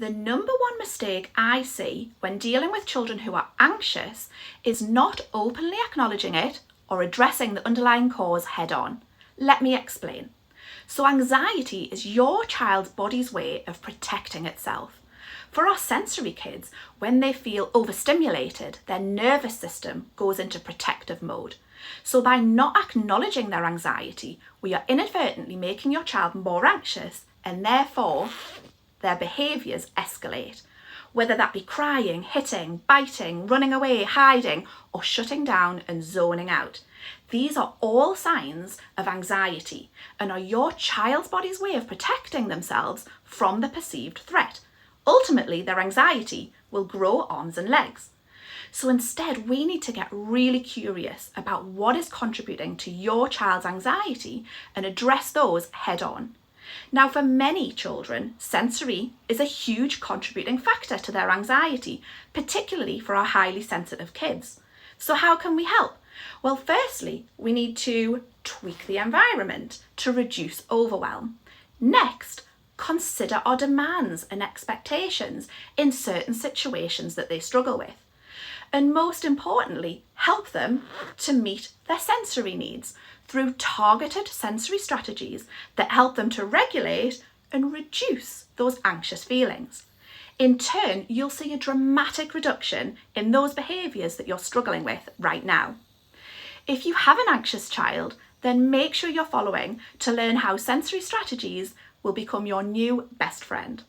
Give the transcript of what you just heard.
The number one mistake I see when dealing with children who are anxious is not openly acknowledging it or addressing the underlying cause head on. Let me explain. So anxiety is your child's body's way of protecting itself. For our sensory kids, when they feel overstimulated, their nervous system goes into protective mode. So by not acknowledging their anxiety, we are inadvertently making your child more anxious, and therefore their behaviours escalate. Whether that be crying, hitting, biting, running away, hiding, or shutting down and zoning out. These are all signs of anxiety and are your child's body's way of protecting themselves from the perceived threat. Ultimately, their anxiety will grow arms and legs. So instead, we need to get really curious about what is contributing to your child's anxiety and address those head on. Now, for many children, sensory is a huge contributing factor to their anxiety, particularly for our highly sensitive kids. So how can we help? Well, firstly, we need to tweak the environment to reduce overwhelm. Next, consider our demands and expectations in certain situations that they struggle with. And most importantly, help them to meet their sensory needs through targeted sensory strategies that help them to regulate and reduce those anxious feelings. In turn, you'll see a dramatic reduction in those behaviours that you're struggling with right now. If you have an anxious child, then make sure you're following to learn how sensory strategies will become your new best friend.